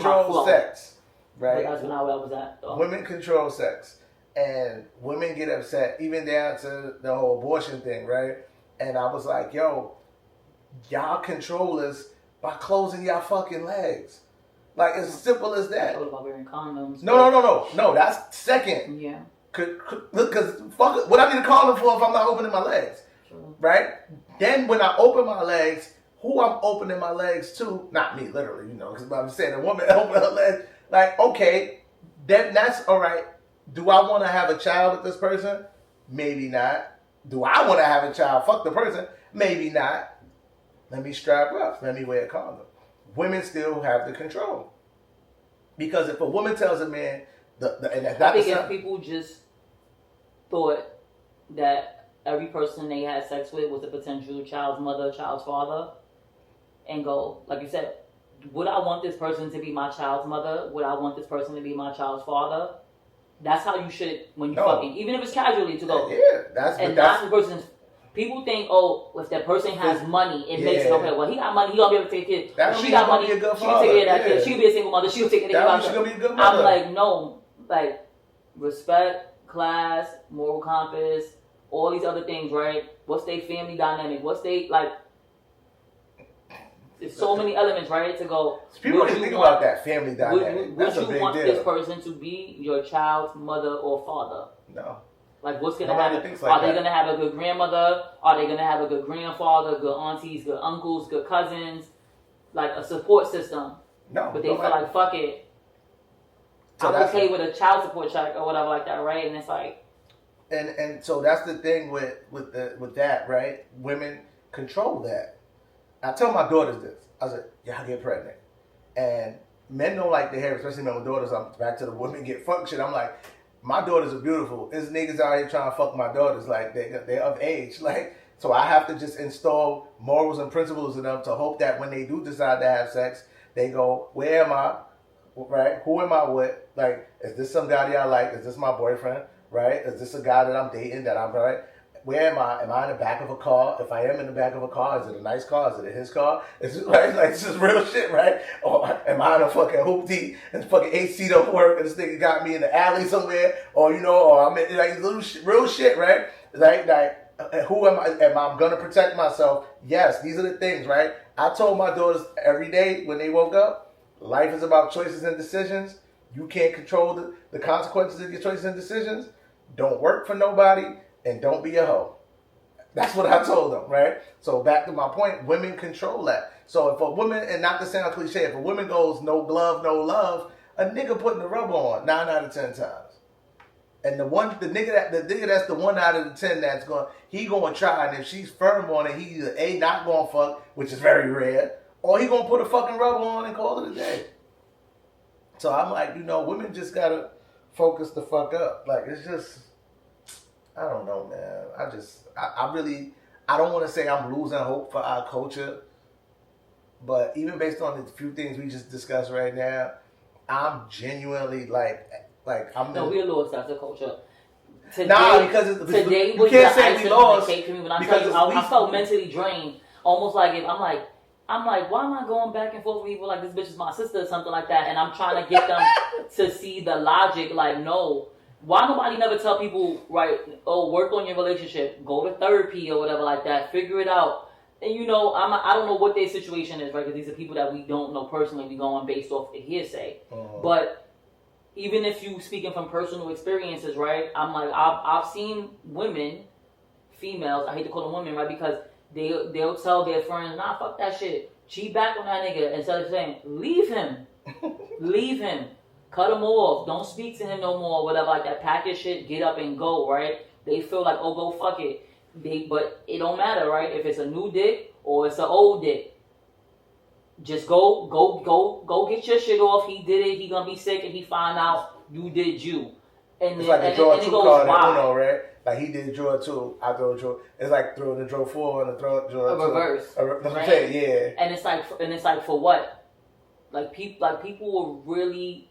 control sex, right? But that's not where I was at. Though. Women control sex, and women get upset, even down to the whole abortion thing, right? And I was like, yo, y'all control us by closing y'all fucking legs. Like, as simple as that. What about wearing condoms? No, that's second. Yeah. Because fuck, what I need a condom for if I'm not opening my legs? True. Right? Then when I open my legs, who I'm opening my legs to, not me, literally, because I'm saying a woman open her legs, like, okay, then that's all right. Do I want to have a child with this person? Maybe not. Do I want to have a child? Fuck the person. Maybe not. Let me strap up. Let me wear a condom. Women still have the control. Because if a woman tells a man, I think if people just thought that every person they had sex with was a potential child's mother, child's father, and go, like you said, would I want this person to be my child's mother? Would I want this person to be my child's father? That's how you should, when you fucking, even if it's casually, to go. Yeah, that's not the person's. People think, if that person has money, it makes it okay. Well, he got money, he gonna be able to take it. She got money, she can take care of that kid. She'll be a single mother, she'll take care of that. I'm like, no, like respect, class, moral compass, all these other things, right? What's their family dynamic? What's they like? There's so many elements, right? To go. People don't think about that family dynamic. Would you want this person to be your child's mother or father? No. Like, what's gonna happen? Are they gonna have a good grandmother? Are they gonna have a good grandfather? Good aunties? Good uncles? Good cousins? Like a support system? No. But they feel like, fuck it. So I'm okay with a child support check or whatever like that, right? And it's like. And so that's the thing with that, right? Women control that. I tell my daughters this. I said, y'all get pregnant. And men don't like to hear, especially my daughters, I'm back to the women get fucked shit. I'm like, my daughters are beautiful. There's niggas out here trying to fuck my daughters. Like, they're of age. Like, so I have to just install morals and principles in them to hope that when they do decide to have sex, they go, where am I? Right? Who am I with? Like, is this some guy that I like? Is this my boyfriend? Right? Is this a guy that I'm dating that I'm, right? Where am I? Am I in the back of a car? If I am in the back of a car, is it a nice car? Is it his car? Is it, right? Like, it's just real shit, right? Or am I in a fucking hoopty and fucking AC don't work and this nigga got me in the alley somewhere? Or, or I'm in like little real shit, right? Like, who am I? Am I going to protect myself? Yes, these are the things, right? I told my daughters every day when they woke up, life is about choices and decisions. You can't control the consequences of your choices and decisions. Don't work for nobody. And don't be a hoe. That's what I told them, right? So back to my point, women control that. So if a woman, and not to sound cliche, if a woman goes no glove, no love, a nigga putting the rubber on 9 out of 10 times. And the nigga that's the 1 out of the 10 that's he gonna try, and if she's firm on it, he either A, not gonna fuck, which is very rare, or he gonna put a fucking rubber on and call it a day. So I'm like, women just gotta focus the fuck up. Like, it's just, I don't know, man. I don't want to say I'm losing hope for our culture, but even based on the few things we just discussed right now, I'm genuinely like I'm. No, we lost as a culture. Today, because today was the icing on the cake for me. When I tell you, I felt mentally drained. Almost like if I'm like, why am I going back and forth with people like this bitch is my sister or something like that? And I'm trying to get them to see the logic. Like, no. Why nobody never tell people, right, work on your relationship, go to therapy or whatever like that, figure it out. And I don't know what their situation is, right, because these are people that we don't know personally, we going based off the hearsay. But even if you speaking from personal experiences, right, I'm like, I've seen women, females, I hate to call them women, right, because they'll tell their friends, nah, fuck that shit, cheat back on that nigga, instead of saying, leave him, leave him. Cut him off. Don't speak to him no more. Whatever, like that. Pack your shit. Get up and go. Right? They feel like, go fuck it. But it don't matter, right? If it's a new dick or it's an old dick, just go get your shit off. He did it. He gonna be sick, and he find out you did you. And it's like a draw 2 card in Uno, right? Like he did draw 2, I draw 2. It's like throwing the draw 4 and the draw 2. A reverse. That's what I'm saying, yeah. And it's like for what? Like people were really.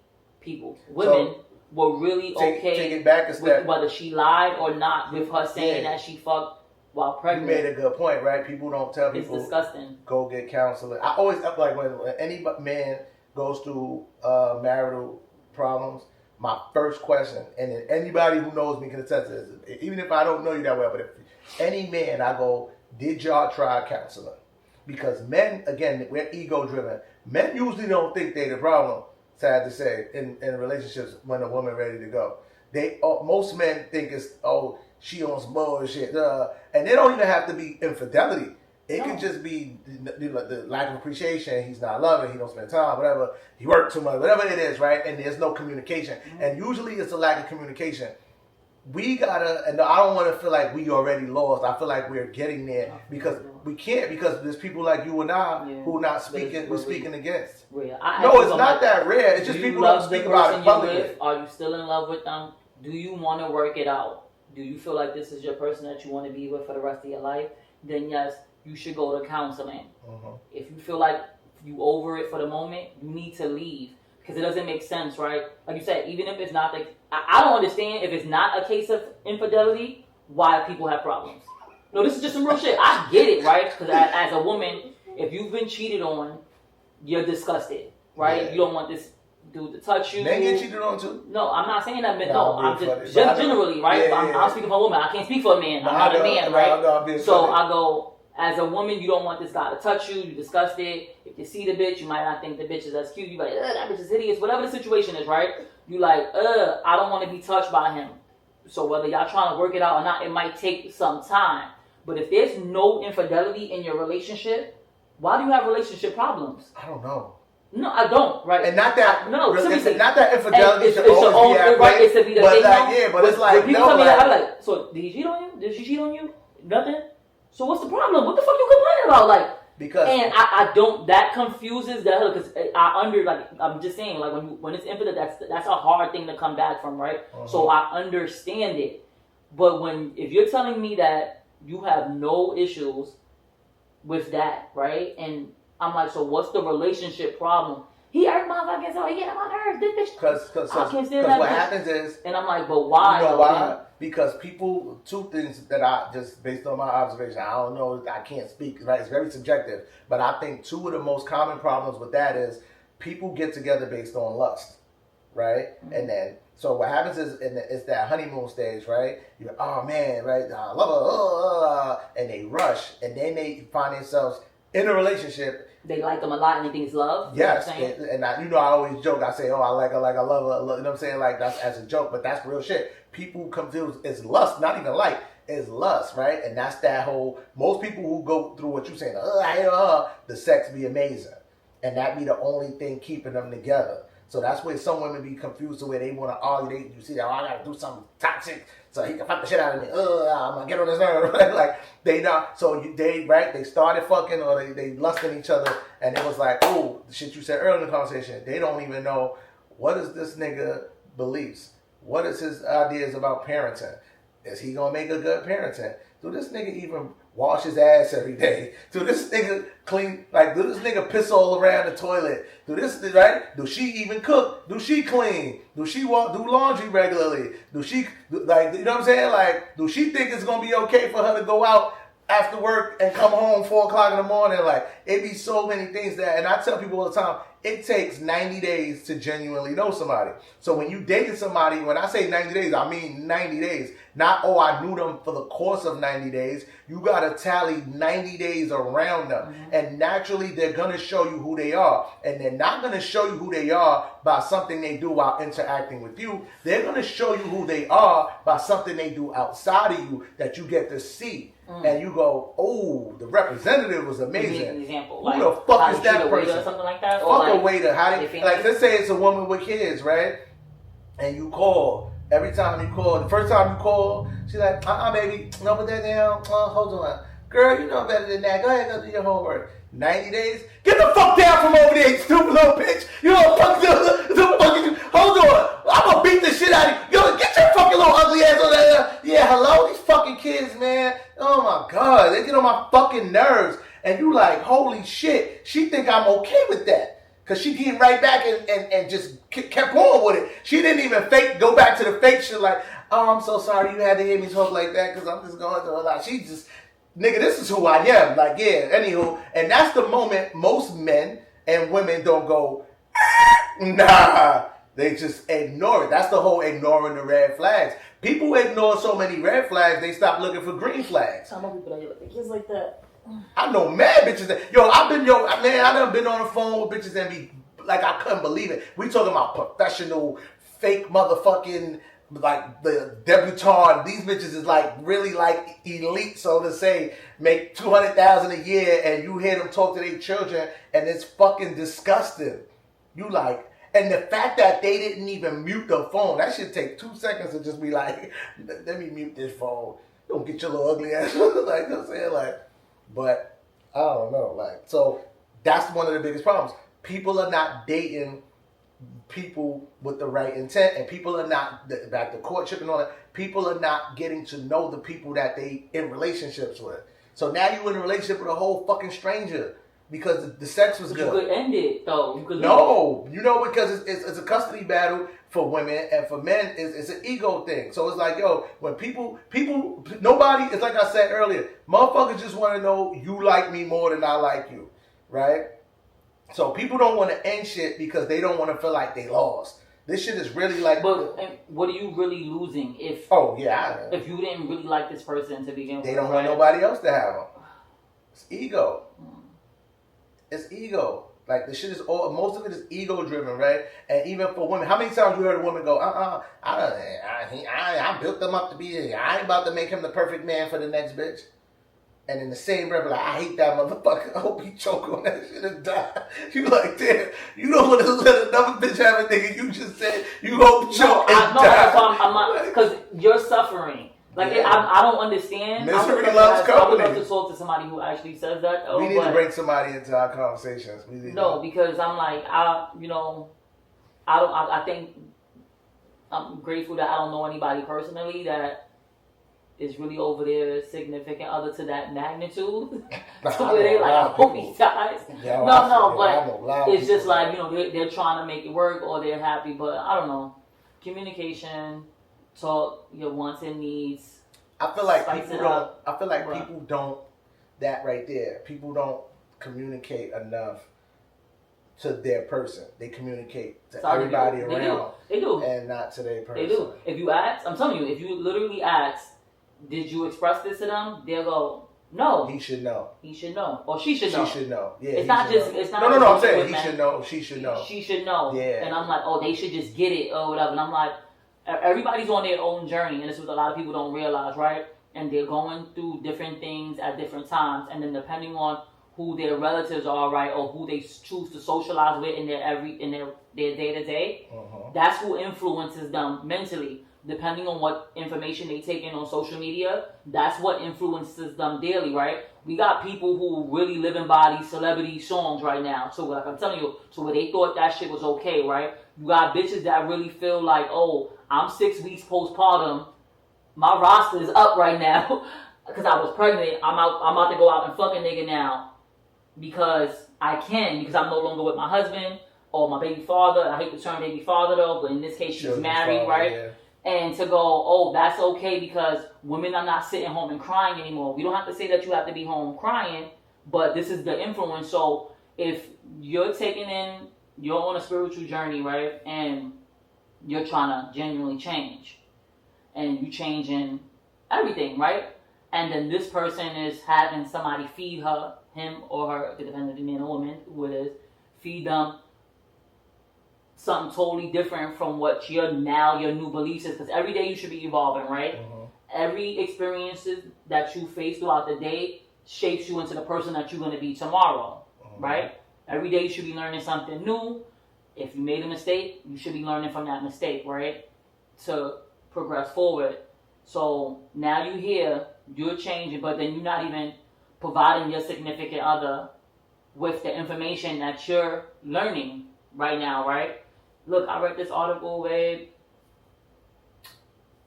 Women were really okay take it back a step. With whether she lied or not with her saying that she fucked while pregnant. You made a good point, right? People don't tell people. It's disgusting. Go get counseling. I always like when any man goes through marital problems, my first question, and anybody who knows me can attest to this, even if I don't know you that well, but if any man, I go, did y'all try counseling? Because men, again, we're ego driven. Men usually don't think they're the problem, sad to say, in relationships when a woman ready to go. Most men think it's, she on some bullshit. And they don't even have to be infidelity. It could just be the lack of appreciation. He's not loving. He don't spend time. Whatever. He worked too much. Whatever it is, right? And there's no communication. Mm-hmm. And usually it's a lack of communication. We gotta, and I don't want to feel like we already lost. I feel like we're getting there because we can't, because there's people like you and I who are not speaking. We're speaking against. No, it's not that rare. It's just people don't speak about it publicly. Are you still in love with them? Do you want to work it out? Do you feel like this is your person that you want to be with for the rest of your life? Then yes, you should go to counseling. Mm-hmm. If you feel like you over it for the moment, you need to leave. Because it doesn't make sense, right? Like you said, even if it's not I don't understand if it's not a case of infidelity, why people have problems. No, this is just some real shit. I get it, right? Because as a woman, if you've been cheated on, you're disgusted, right? Yeah. You don't want this dude to touch you. Men get cheated on too? No, I'm not saying that. No, I'm just generally, right? I'm speaking for a woman. I can't speak for a man. I'm not a man, right? So I go, as a woman, you don't want this guy to touch you. You're disgusted. If you see the bitch, you might not think the bitch is as cute. You like, that bitch is hideous. Whatever the situation is, right? You like, I don't want to be touched by him. So whether y'all trying to work it out or not, it might take some time. But if there's no infidelity in your relationship, why do you have relationship problems? I don't know. No, I don't. Right? And not that. No, seriously. Not that infidelity it's your own right. It's to be the but thing. Like, yeah, but it's like people tell me that, I'm like, so did he cheat on you? Did she cheat on you? Nothing. So what's the problem? What the fuck you complaining about? Like, because and I don't. That confuses the hell because I'm just saying like when it's infinite, that's a hard thing to come back from, right? Uh-huh. So I understand it, but if you're telling me that you have no issues with that, right? And I'm like, so what's the relationship problem? He hurt my fucking soul. He got my nerves. This bitch. Because what happens is, and I'm like, but why? You know why? Because people, two things that I just based on my observation, I don't know, I can't speak. Right, it's very subjective. But I think two of the most common problems with that is people get together based on lust, right? Mm-hmm. And then so what happens is, it's that honeymoon stage, right? You're, oh man, right? I love her, and they rush, and then they find themselves in a relationship. They like them a lot and they think it's love? Yes. And I always joke. I say, I like her, like I love her. You know what I'm saying? Like, that's as a joke, but that's real shit. People confuse, it's lust, not even like, it's lust, right? And that's that whole, most people who go through what you're saying, the sex be amazing. And that be the only thing keeping them together. So that's where some women be confused to where they want to argue. You see that, I got to do something toxic so he can fuck the shit out of me. I'm going to get on his nerve. Like, they not, so they started fucking or they lusting each other. And it was like, oh, the shit you said earlier in the conversation, they don't even know what is this nigga beliefs? What is his ideas about parenting? Is he going to make a good parenting? Do this nigga even wash his ass every day? Do this nigga clean, do this nigga piss all around the toilet? Do this, right? Do she even cook? Do she clean? Do she do laundry regularly? Do she, you know what I'm saying? Like, do she think it's going to be okay for her to go out after work and come home 4 o'clock in the morning? Like, it be so many things that, and I tell people all the time, it takes 90 days to genuinely know somebody. So when you dating somebody, when I say 90 days, I mean 90 days. Not, I knew them for the course of 90 days. You got to tally 90 days around them. Mm-hmm. And naturally, they're going to show you who they are. And they're not going to show you who they are by something they do while interacting with you. They're going to show you who they are by something they do outside of you that you get to see. And you go, oh, the representative was amazing. An example, who the fuck is that person? Or something like that? Fuck a waiter. Let's say it's a woman with kids, right? And you call. Every time you call, the first time you call, she's like, baby, no, put that down. Hold on. Girl, you know better than that. Go ahead and go do your homework. 90 days? Get the fuck down from over there, you stupid little bitch. You know what the fuck hold on. I'm gonna beat the shit out of you. Yo, get your fucking little ugly ass on there. Yeah, hello? These fucking kids, man. Oh my God. They get on my fucking nerves. And you like, holy shit. She think I'm okay with that. Because she came right back and just kept going with it. She didn't even go back to the fake shit like, I'm so sorry you had to hear me talk like that because I'm just going through a lot. She just, nigga, this is who I am. Like, yeah, anywho. And that's the moment most men and women don't go, Nah, they just ignore it. That's the whole ignoring the red flags. People ignore so many red flags, they stop looking for green flags. I know people that look at kids like that. I know mad bitches that, I done been on the phone with bitches and be like, I couldn't believe it. We talking about professional, fake motherfucking, like the debutante. These bitches is like really like elite, so to say, make $200,000 a year, and you hear them talk to their children, and it's fucking disgusting. You like. And the fact that they didn't even mute the phone, that should take 2 seconds to just be like, let me mute this phone. Don't get your little ugly ass. Like, you know what I'm saying? Like, but I don't know. Like, so that's one of the biggest problems. People are not dating people with the right intent, and people are not, back to courtship and all that, people are not getting to know the people that they in relationships with. So now you in a relationship with a whole fucking stranger. Because the sex was good. You could end it, though. Because it's a custody battle for women, and for men, it's an ego thing. So it's like, yo, when nobody, it's like I said earlier, motherfuckers just want to know you like me more than I like you, right? So people don't want to end shit because they don't want to feel like they lost. This shit is really like... But what are you really losing if... Oh, yeah. If you didn't really like this person to begin with, they don't want nobody else to have them. It's ego. It's ego. Like, the shit is all, most of it is ego driven, right? And even for women, how many times you heard a woman go, I built them up to be, I ain't about to make him the perfect man for the next bitch. And in the same breath, like, I hate that motherfucker. I hope he choke on that shit and die. You like, damn, you don't want to let another bitch have a nigga. You just said you hope choke and die. No, I'm not, because you're suffering. Like, yeah. I don't understand. Misery loves company. I would love to talk to somebody who actually says that. We need to bring somebody into our conversations. Because I'm like, I think I'm grateful that I don't know anybody personally that is really over their significant other to that magnitude. To where they like, I hope he dies. But it's just like, they're trying to make it work or they're happy. But I don't know. Communication. Talk your wants and needs. I feel like people don't. That right there. People don't communicate enough to their person. They communicate to everybody around. They do. And not to their person. They do. If you ask, I'm telling you, if you literally ask, did you express this to them? They'll go, no. He should know. He should know. Or she should know. She should know. Yeah. It's not just. It's not. No. I'm saying he should know. She should know. She should know. Yeah. And I'm like, oh, they should just get it or whatever. And I'm like. Everybody's on their own journey, and this is what a lot of people don't realize, right? And they're going through different things at different times, and then depending on who their relatives are, right, or who they choose to socialize with in their day to day, that's who influences them mentally. Depending on what information they take in on social media, that's what influences them daily, right? We got people who really live in by these celebrity songs right now. So like I'm telling you, so where they thought that shit was okay, right? You got bitches that really feel like, oh, I'm 6 weeks postpartum. My roster is up right now because I was pregnant. I'm about to go out and fuck a nigga now because I can, because I'm no longer with my husband or my baby father. I hate the term baby father though, but in this case she's married, right? Yeah. And to go, oh, that's okay because women are not sitting home and crying anymore. We don't have to say that you have to be home crying, but this is the influence. So if you're you're on a spiritual journey, right? And you're trying to genuinely change. And you changing everything, right? And then this person is having somebody feed him or her, depending on the man or woman, who it is, feed them something totally different from what your new beliefs is. Because every day you should be evolving, right? Every experiences that you face throughout the day shapes you into the person that you're going to be tomorrow, right? Every day you should be learning something new. If you made a mistake, you should be learning from that mistake, right? To progress forward. So now you're here, you're changing, but then you're not even providing your significant other with the information that you're learning right now, right? Look, I read this article, babe.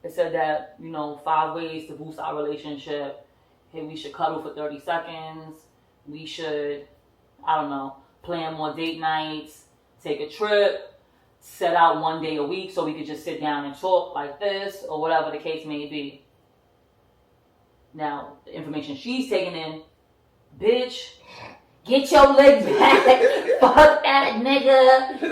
It said that, 5 ways to boost our relationship. Hey, we should cuddle for 30 seconds. We should, plan more date nights. Take a trip, set out 1 day a week so we could just sit down and talk like this or whatever the case may be. Now, the information she's taking in, bitch, get your leg back. Fuck that nigga.